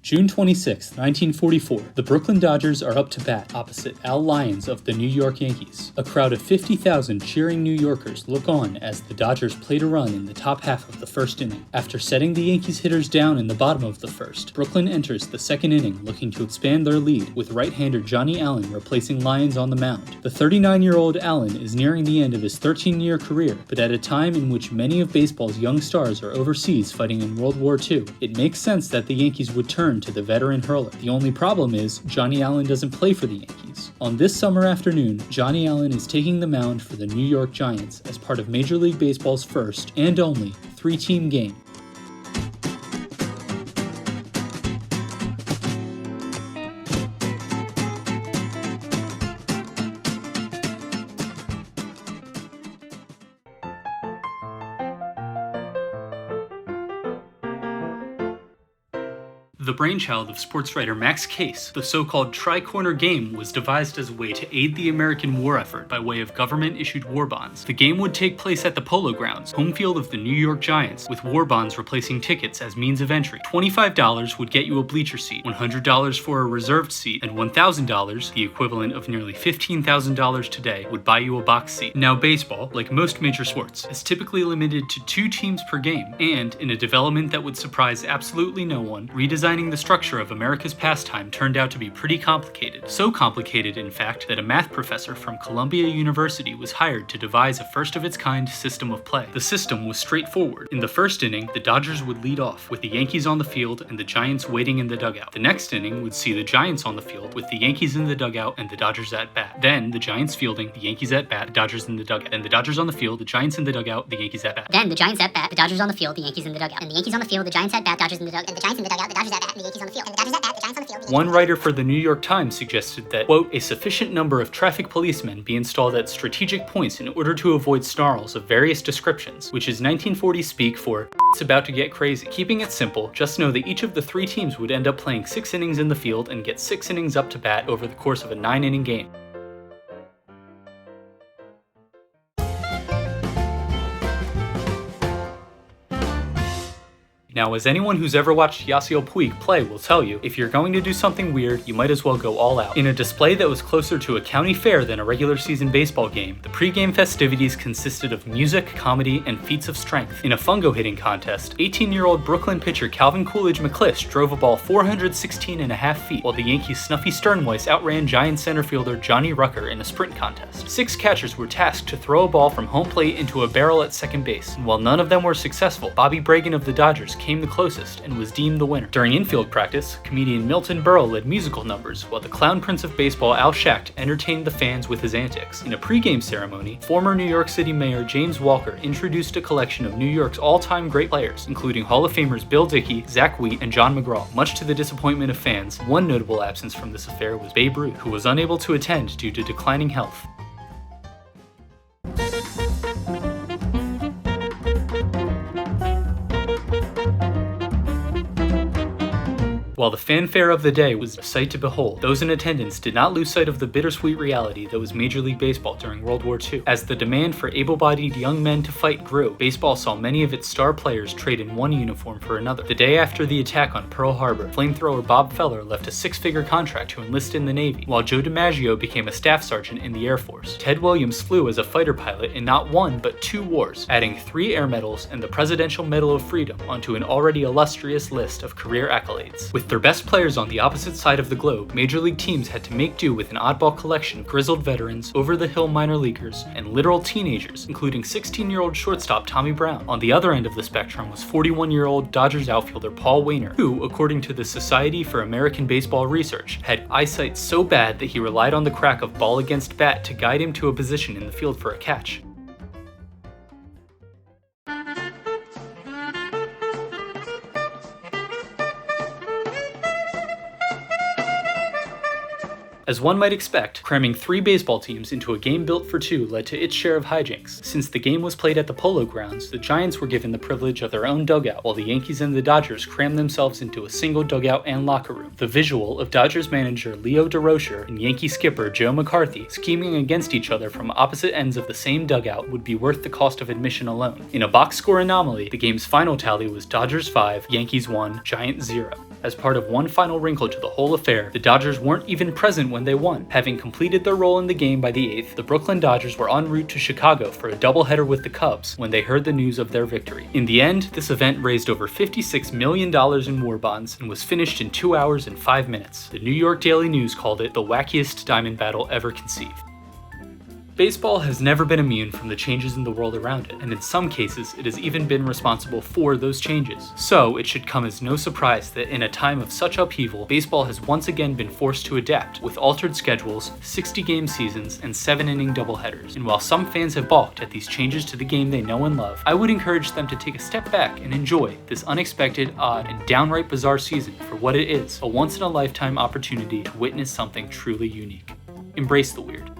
June 26, 1944, the Brooklyn Dodgers are up to bat opposite Al Lyons of the New York Yankees. A crowd of 50,000 cheering New Yorkers look on as the Dodgers play to run in the top half of the first inning. After setting the Yankees hitters down in the bottom of the first, Brooklyn enters the second inning looking to expand their lead, with right-hander Johnny Allen replacing Lyons on the mound. The 39-year-old Allen is nearing the end of his 13-year career, but at a time in which many of baseball's young stars are overseas fighting in World War II, it makes sense that the Yankees would turn to the veteran hurler. The only problem is Johnny Allen doesn't play for the Yankees. On this summer afternoon, Johnny Allen is taking the mound for the New York Giants as part of Major League Baseball's first and only three-team game. The brainchild of sports writer Max Case, the so-called tri-corner game was devised as a way to aid the American war effort by way of government-issued war bonds. The game would take place at the Polo Grounds, home field of the New York Giants, with war bonds replacing tickets as means of entry. $25 would get you a bleacher seat, $100 for a reserved seat, and $1,000, the equivalent of nearly $15,000 today, would buy you a box seat. Now baseball, like most major sports, is typically limited to 2 teams per game, and, in a development that would surprise absolutely no one, redesigning the structure of America's pastime turned out to be pretty complicated. So complicated, in fact, that a math professor from Columbia University was hired to devise a first-of-its-kind system of play. The system was straightforward. In the first inning, the Dodgers would lead off, with the Yankees on the field and the Giants waiting in the dugout. The next inning would see the Giants on the field, with the Yankees in the dugout and the Dodgers at bat. Then, the Giants fielding, the Yankees at bat, the Dodgers in the dugout. Then the Dodgers on the field, the Giants in the dugout, the Yankees at bat. Then the Giants at bat, the Dodgers on the field, the Yankees in the dugout. And the Yankees on the field, the Giants at bat, Dodgers in the dugout. And the Giants in the dugout, the Dodgers at bat, and the Yankees on the field. And the Dodgers at bat, the Giants on the field. One writer for the New York Times suggested that, quote, a sufficient number of traffic policemen be installed at strategic points in order to avoid snarls of various descriptions, which is 1940 speak for it's about to get crazy. Keeping it simple, just know that each of the 3 teams would end up playing 6 innings in the field and get 6 innings up to bat over the course of a 9-inning game. Now, as anyone who's ever watched Yasiel Puig play will tell you, if you're going to do something weird, you might as well go all out. In a display that was closer to a county fair than a regular season baseball game, the pregame festivities consisted of music, comedy, and feats of strength. In a fungo hitting contest, 18-year-old Brooklyn pitcher Calvin Coolidge McClish drove a ball 416.5 feet, while the Yankees' Snuffy Sternweiss outran Giant center fielder Johnny Rucker in a sprint contest. 6 catchers were tasked to throw a ball from home plate into a barrel at second base, and while none of them were successful, Bobby Bragan of the Dodgers came the closest and was deemed the winner. During infield practice, comedian Milton Berle led musical numbers, while the clown prince of baseball Al Schacht entertained the fans with his antics. In a pregame ceremony, former New York City Mayor James Walker introduced a collection of New York's all-time great players, including Hall of Famers Bill Dickey, Zach Wheat, and John McGraw. Much to the disappointment of fans, one notable absence from this affair was Babe Ruth, who was unable to attend due to declining health. While the fanfare of the day was a sight to behold, those in attendance did not lose sight of the bittersweet reality that was Major League Baseball during World War II. As the demand for able-bodied young men to fight grew, baseball saw many of its star players trade in one uniform for another. The day after the attack on Pearl Harbor, flamethrower Bob Feller left a 6-figure contract to enlist in the Navy, while Joe DiMaggio became a staff sergeant in the Air Force. Ted Williams flew as a fighter pilot in not 1 but 2 wars, adding 3 air medals and the Presidential Medal of Freedom onto an already illustrious list of career accolades. With their best players on the opposite side of the globe, Major League teams had to make do with an oddball collection of grizzled veterans, over-the-hill minor leaguers, and literal teenagers, including 16-year-old shortstop Tommy Brown. On the other end of the spectrum was 41-year-old Dodgers outfielder Paul Wainer, who, according to the Society for American Baseball Research, had eyesight so bad that he relied on the crack of ball against bat to guide him to a position in the field for a catch. As one might expect, cramming 3 baseball teams into a game built for 2 led to its share of hijinks. Since the game was played at the Polo Grounds, the Giants were given the privilege of their own dugout, while the Yankees and the Dodgers crammed themselves into a single dugout and locker room. The visual of Dodgers manager Leo DeRocher and Yankee skipper Joe McCarthy scheming against each other from opposite ends of the same dugout would be worth the cost of admission alone. In a box score anomaly, the game's final tally was Dodgers 5, Yankees 1, Giants 0. As part of one final wrinkle to the whole affair, the Dodgers weren't even present when they won. Having completed their role in the game by the 8th, the Brooklyn Dodgers were en route to Chicago for a doubleheader with the Cubs when they heard the news of their victory. In the end, this event raised over $56 million in war bonds and was finished in 2 hours and 5 minutes. The New York Daily News called it the wackiest diamond battle ever conceived. Baseball has never been immune from the changes in the world around it, and in some cases, it has even been responsible for those changes. So, it should come as no surprise that in a time of such upheaval, baseball has once again been forced to adapt, with altered schedules, 60-game seasons, and 7-inning doubleheaders. And while some fans have balked at these changes to the game they know and love, I would encourage them to take a step back and enjoy this unexpected, odd, and downright bizarre season for what it is, a once-in-a-lifetime opportunity to witness something truly unique. Embrace the weird.